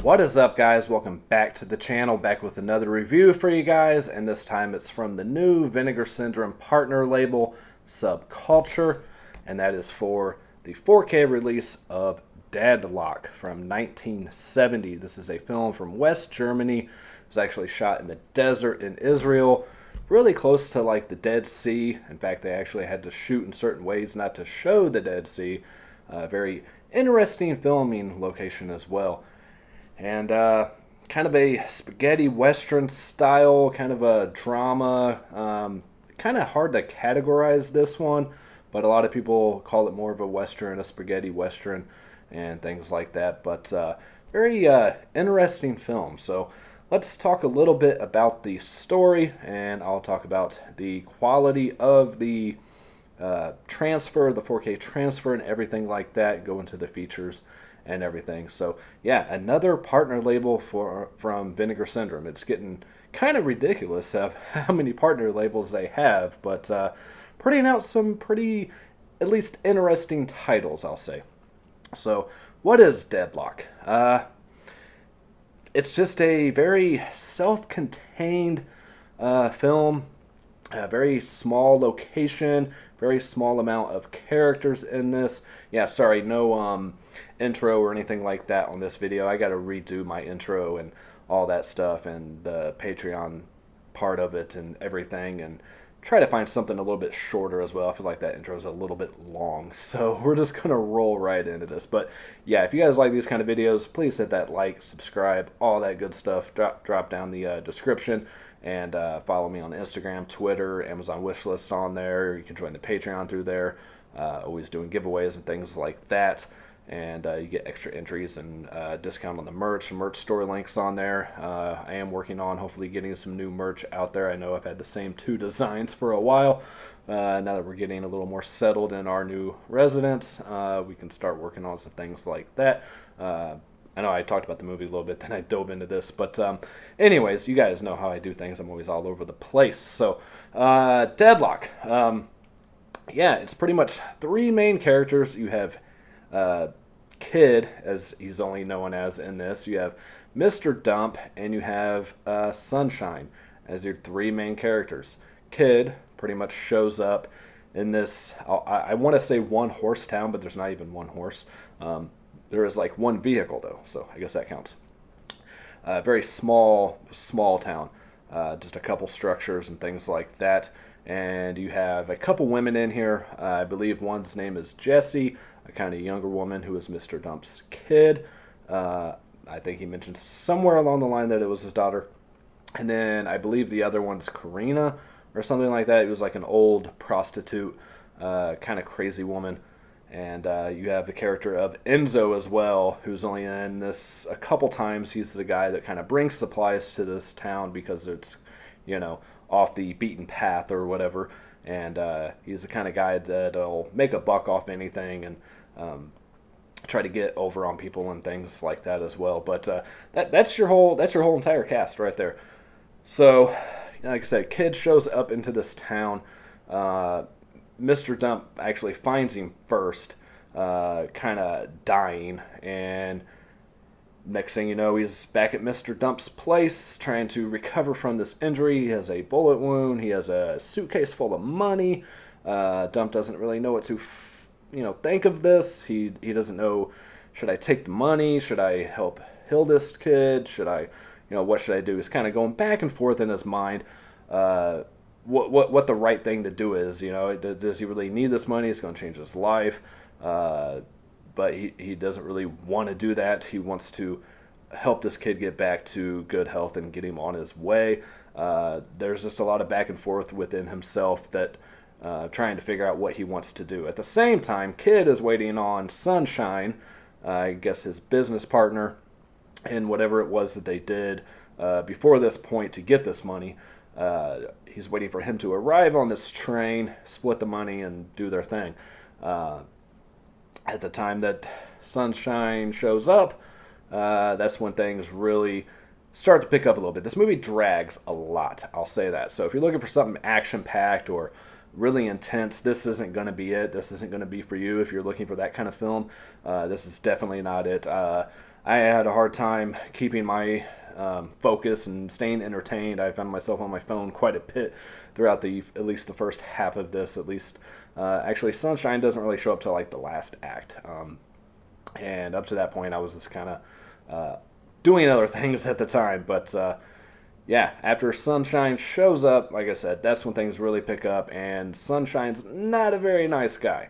What is up, guys? Welcome back to the channel, back with another review for you guys, and this time it's from the new Vinegar Syndrome partner label, Subkultur, and that is for the 4K release of Deadlock from 1970. This is a film from West Germany. It was actually shot in the desert in Israel, really close to like the Dead Sea. In fact, they actually had to shoot in certain ways not to show the Dead Sea. Very interesting filming location as well. And kind of a spaghetti western style, kind of a drama. Kind of hard to categorize this one, but a lot of people call it more of a western, a spaghetti western, and things like that. But very interesting film. So let's talk a little bit about the story, and I'll talk about the quality of the transfer, the 4K transfer, and everything like that. Go into the features and everything. So yeah, another partner label from Vinegar Syndrome. It's getting kind of ridiculous of how many partner labels they have, but putting out some pretty, at least interesting titles, I'll say. So what is Deadlock? It's just a very self-contained film, a very small location, very small amount of characters in this. Yeah, sorry, no intro or anything like that on this video. I got to redo my intro and all that stuff and the Patreon part of it and everything, and try to find something a little bit shorter as well. I feel like that intro is a little bit long, so we're just going to roll right into this. But yeah, if you guys like these kind of videos, please hit that like, subscribe, all that good stuff. Drop down the description. And follow me on Instagram, Twitter, Amazon wishlist on there. You can join the Patreon through there. Always doing giveaways and things like that. And you get extra entries and discount on the merch store links on there. I am working on hopefully getting some new merch out there. I know I've had the same two designs for a while. Now that we're getting a little more settled in our new residence, we can start working on some things like that. I know I talked about the movie a little bit, then I dove into this. But anyways, you guys know how I do things. I'm always all over the place. So, Deadlock. Yeah, it's pretty much three main characters. You have Kid, as he's only known as in this. You have Mr. Dump, and you have Sunshine as your three main characters. Kid pretty much shows up in this, I want to say one-horse town, but there's not even one horse. There is like one vehicle though, so I guess that counts. Very small town, just a couple structures and things like that. And you have a couple women in here. I believe one's name is Jessie, a kind of younger woman who is Mr. Dump's kid. I think he mentioned somewhere along the line that it was his daughter. And then I believe the other one's Karina or something like that. It was like an old prostitute, kind of crazy woman. And you have the character of Enzo as well, who's only in this a couple times. He's the guy that kind of brings supplies to this town because it's, you know, off the beaten path or whatever. And he's the kind of guy that'll make a buck off anything and try to get over on people and things like that as well. But that's your whole entire cast right there. So, like I said, Kid shows up into this town. Mr. Dump actually finds him first, kind of dying, and next thing you know, he's back at Mr. Dump's place trying to recover from this injury. He has a bullet wound. He has a suitcase full of money. Dump doesn't really know what to, think of this. He doesn't know, should I take the money? Should I help heal this kid? Should I, what should I do? He's kind of going back and forth in his mind. What the right thing to do is, does he really need this money? It's going to change his life, but he doesn't really want to do that. He wants to help this kid get back to good health and get him on his way. There's just a lot of back and forth within himself that trying to figure out what he wants to do. At the same time, Kid is waiting on Sunshine, I guess his business partner, and whatever it was that they did before this point to get this money. He's waiting for him to arrive on this train, split the money, and do their thing. At the time that Sunshine shows up, that's when things really start to pick up a little bit. This movie drags a lot, I'll say that. So if you're looking for something action-packed or really intense, this isn't going to be it. This isn't going to be for you if you're looking for that kind of film. This is definitely not it. I had a hard time keeping my focus and staying entertained. I found myself on my phone quite a bit throughout at least the first half of this. At least, actually, sunshine doesn't really show up till like the last act, and up to that point, I was just kind of doing other things at the time. But yeah, after Sunshine shows up, like I said, that's when things really pick up. And Sunshine's not a very nice guy.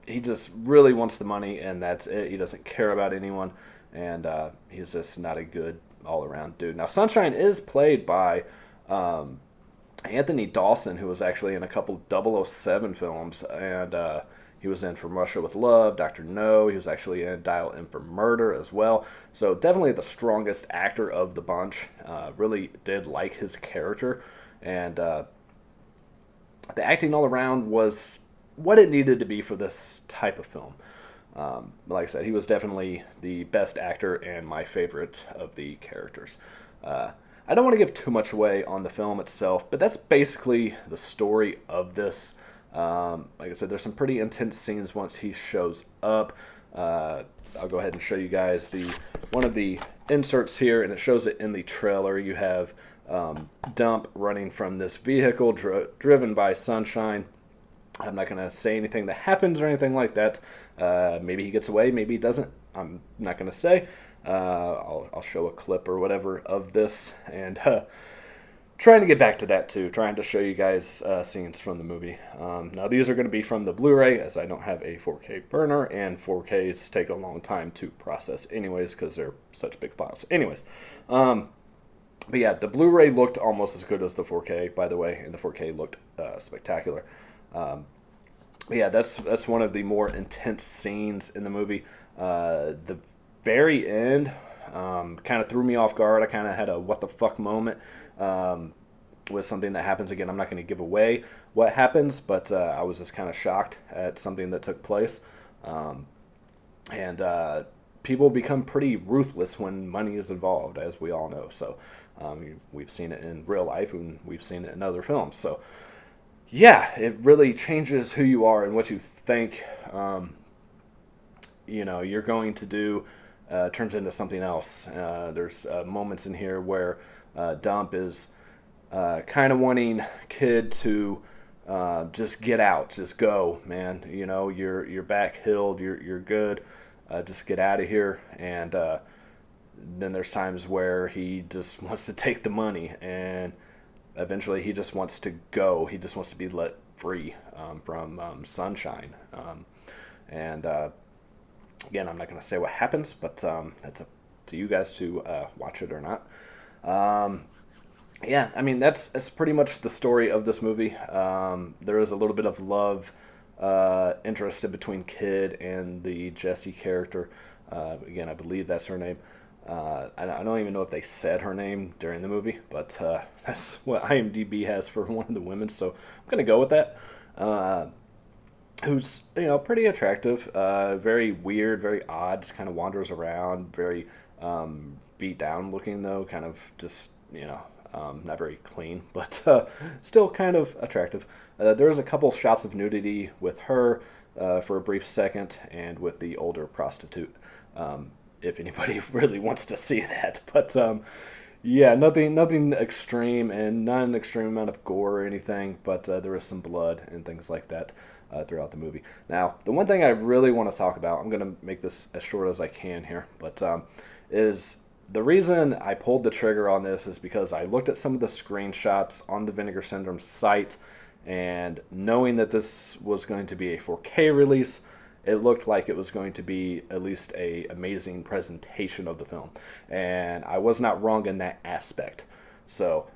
He just really wants the money, and that's it. He doesn't care about anyone, and he's just not a good all-around dude. Now, Sunshine is played by Anthony Dawson, who was actually in a couple 007 films, and he was in From Russia with Love, Dr. No. He was actually in Dial M for Murder as well. So definitely the strongest actor of the bunch. Really did like his character, and the acting all around was what it needed to be for this type of film. Like I said, he was definitely the best actor and my favorite of the characters. I don't want to give too much away on the film itself, but that's basically the story of this. Like I said, there's some pretty intense scenes once he shows up. I'll go ahead and show you guys one of the inserts here, and it shows it in the trailer. You have Dump running from this vehicle driven by Sunshine. I'm not going to say anything that happens or anything like that. Maybe he gets away, maybe he doesn't. I'm not going to say. I'll show a clip or whatever of this, and trying to get back to that too, trying to show you guys scenes from the movie. Now these are going to be from the Blu-ray, as I don't have a 4K burner, and 4Ks take a long time to process anyways because they're such big files. Anyways, but yeah, the Blu-ray looked almost as good as the 4K, by the way, and the 4K looked spectacular. Yeah, that's one of the more intense scenes in the movie. The very end kind of threw me off guard. I kind of had a what the fuck moment with something that happens. Again, I'm not going to give away what happens, but I was just kind of shocked at something that took place. And people become pretty ruthless when money is involved, as we all know. So we've seen it in real life, and we've seen it in other films. So yeah, it really changes who you are and what you think you're going to do. Turns into something else. There's moments in here where Dump is kind of wanting Kid to just get out, just go, man. You know, you're back healed, you're good. Just get out of here. And then there's times where he just wants to take the money, and eventually he just wants to go. He just wants to be let free from Sunshine. And again, I'm not going to say what happens, but that's up to you guys to watch it or not. Yeah, I mean, that's pretty much the story of this movie. There is a little bit of love interest in between Kid and the Jessie character. Again, I believe that's her name. I don't even know if they said her name during the movie, but that's what IMDb has for one of the women, so I'm going to go with that. Who's, pretty attractive, very weird, very odd, just kind of wanders around, very beat down looking though, kind of just, not very clean, but still kind of attractive. There's a couple shots of nudity with her for a brief second, and with the older prostitute, if anybody really wants to see that. But yeah, nothing extreme, and not an extreme amount of gore or anything, but there is some blood and things like that throughout the movie. Now, the one thing I really want to talk about, I'm going to make this as short as I can here, but is the reason I pulled the trigger on this is because I looked at some of the screenshots on the Vinegar Syndrome site, and knowing that this was going to be a 4K release, it looked like it was going to be at least a amazing presentation of the film, and I was not wrong in that aspect. So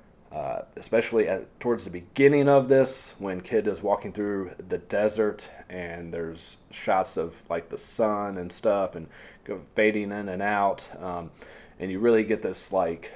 especially towards the beginning of this, when Kid is walking through the desert, and there's shots of like the sun and stuff, and fading in and out, and you really get this like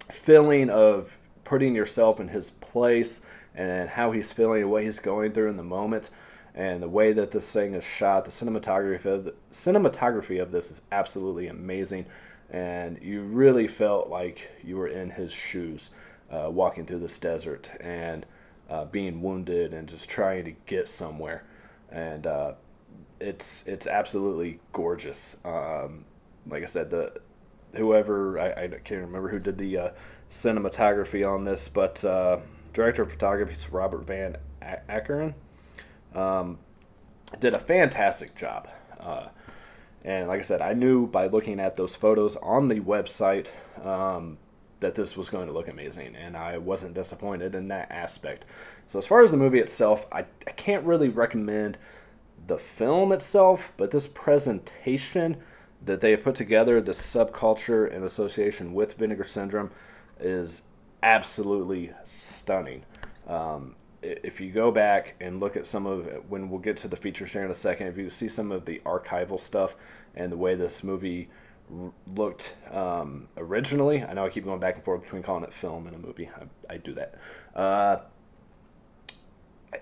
feeling of putting yourself in his place and how he's feeling, what he's going through in the moment. And the way that this thing is shot, the cinematography of this is absolutely amazing, and you really felt like you were in his shoes, walking through this desert and being wounded and just trying to get somewhere. And it's absolutely gorgeous. like I said, the whoever I can't remember who did the cinematography on this, but director of photography is Robert Van Ackeren. Um, did a fantastic job. And like I said, I knew by looking at those photos on the website that this was going to look amazing, and I wasn't disappointed in that aspect. So as far as the movie itself, I can't really recommend the film itself, but this presentation that they have put together, the subculture in association with Vinegar Syndrome, is absolutely stunning. If you go back and look at some of it, when we'll get to the features here in a second, if you see some of the archival stuff and the way this movie looked originally, I know I keep going back and forth between calling it film and a movie. I do that.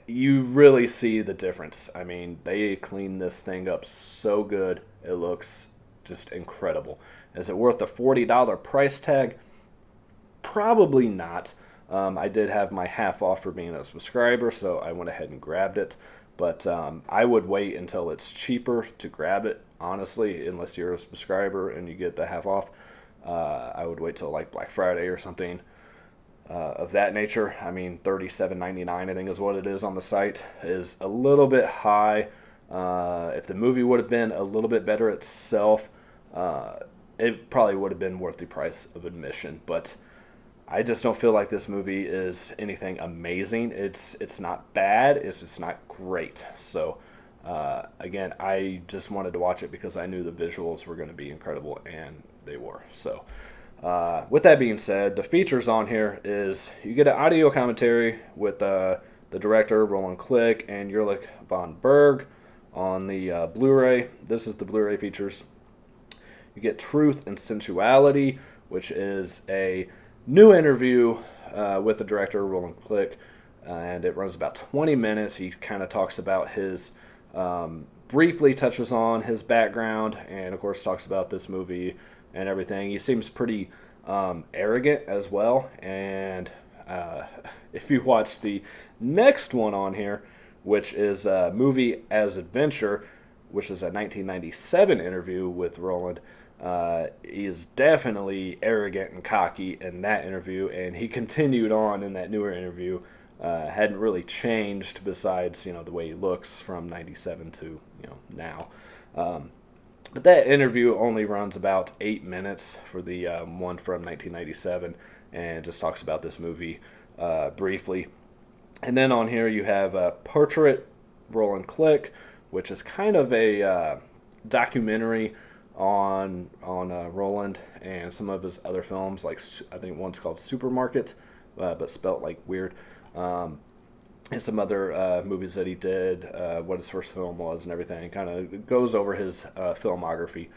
You really see the difference. I mean, they cleaned this thing up so good. It looks just incredible. Is it worth the $40 price tag? Probably not. I did have my half off for being a subscriber, so I went ahead and grabbed it. But I would wait until it's cheaper to grab it, honestly, unless you're a subscriber and you get the half off. I would wait till like Black Friday or something of that nature. I mean, $37.99, I think is what it is on the site, is a little bit high. If the movie would have been a little bit better itself, it probably would have been worth the price of admission. But I just don't feel like this movie is anything amazing. It's not bad. It's just not great. So, again, I just wanted to watch it because I knew the visuals were going to be incredible, and they were. So, with that being said, the features on here is you get an audio commentary with the director, Roland Klick, and Jurlich von Berg on the Blu-ray. This is the Blu-ray features. You get Truth and Sensuality, which is a new interview with the director, Roland Klick, and it runs about 20 minutes. He kind of talks about his, briefly touches on his background, and of course talks about this movie and everything. He seems pretty arrogant as well, and if you watch the next one on here, which is Movie as Adventure, which is a 1997 interview with Roland, he is definitely arrogant and cocky in that interview, and he continued on in that newer interview. Hadn't really changed besides, the way he looks from 97 to, now. But that interview only runs about 8 minutes for the one from 1997, and just talks about this movie briefly. And then on here you have Portrait Roland Klick, which is kind of a documentary on Roland and some of his other films, like I think one's called Supermarket, but spelt like weird, and some other movies that he did, what his first film was and everything. Kind of goes over his filmography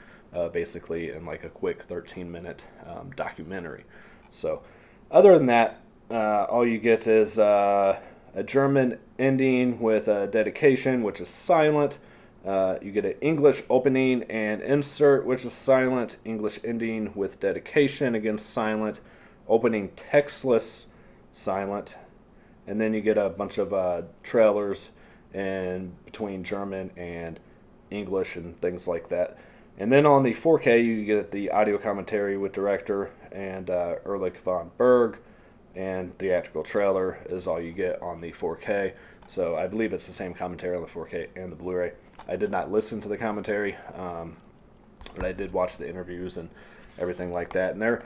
basically in like a quick 13-minute documentary. So other than that, all you get is a German ending with a dedication, which is silent. You get an English opening and insert, which is silent. English ending with dedication, again silent. Opening textless, silent. And then you get a bunch of trailers in between German and English and things like that. And then on the 4K, you get the audio commentary with director and Jurlich von Berg, and theatrical trailer is all you get on the 4K. So I believe it's the same commentary on the 4K and the Blu-ray. I did not listen to the commentary, but I did watch the interviews and everything like that. And they're,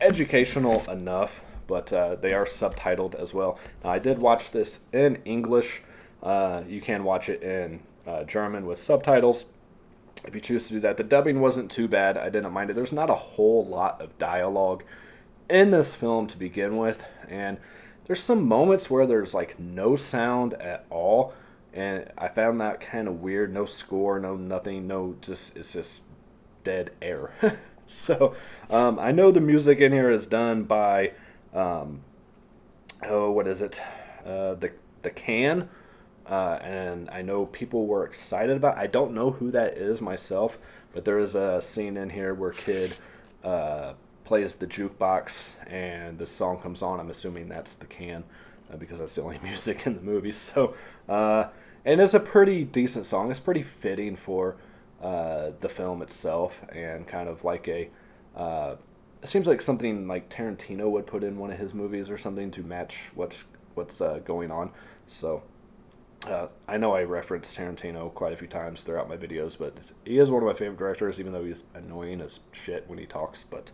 educational enough, but they are subtitled as well. Now, I did watch this in English. You can watch it in German with subtitles if you choose to do that. The dubbing wasn't too bad. I didn't mind it. There's not a whole lot of dialogue in this film to begin with, and there's some moments where there's like no sound at all, and I found that kind of weird. No score, no nothing, it's just dead air. So I know the music in here is done by what is it, the Can, and I know people were excited about it. I don't know who that is myself, but there is a scene in here where Kid plays the jukebox and the song comes on. I'm assuming that's the Can, because that's the only music in the movie. So and it's a pretty decent song. It's pretty fitting for the film itself, and kind of like a it seems like something like Tarantino would put in one of his movies or something to match what's going on. So I know I referenced Tarantino quite a few times throughout my videos, but he is one of my favorite directors, even though he's annoying as shit when he talks. But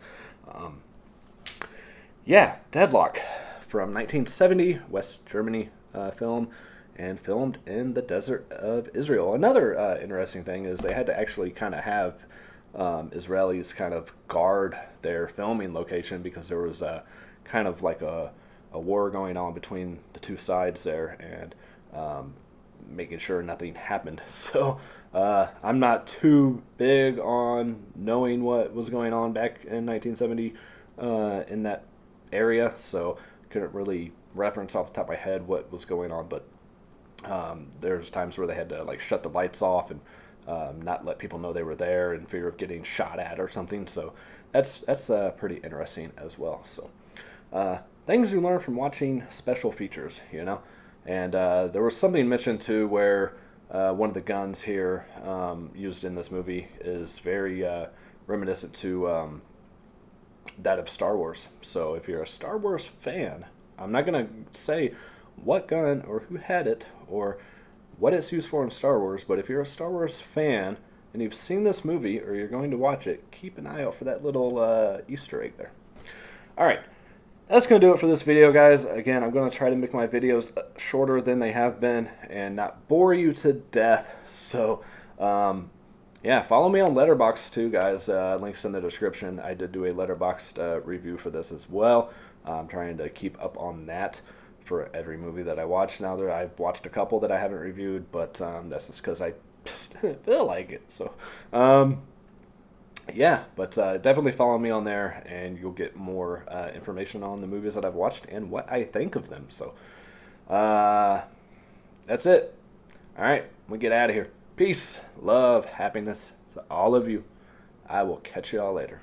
yeah, Deadlock from 1970, West Germany film, and filmed in the desert of Israel. Another interesting thing is they had to actually kind of have Israelis kind of guard their filming location because there was kind of like a war going on between the two sides there, and making sure nothing happened. So I'm not too big on knowing what was going on back in 1970 in that area, so couldn't really reference off the top of my head what was going on, but there's times where they had to like shut the lights off and not let people know they were there in fear of getting shot at or something. So that's pretty interesting as well. So things you learn from watching special features, you know. And there was something mentioned too where one of the guns here used in this movie is very reminiscent to that of Star Wars. So if you're a Star Wars fan, I'm not going to say what gun or who had it or what it's used for in Star Wars, but if you're a Star Wars fan and you've seen this movie or you're going to watch it, keep an eye out for that little Easter egg there. All right. That's going to do it for this video, guys. Again, I'm going to try to make my videos shorter than they have been and not bore you to death. So, yeah, follow me on Letterboxd too, guys. Links in the description. I did do a Letterboxd review for this as well. I'm trying to keep up on that for every movie that I watch. Now that I've watched a couple that I haven't reviewed, but that's just because I just didn't feel like it. So, yeah, but definitely follow me on there, and you'll get more information on the movies that I've watched and what I think of them. So, that's it. All right, we get out of here. Peace, love, happiness to all of you. I will catch you all later.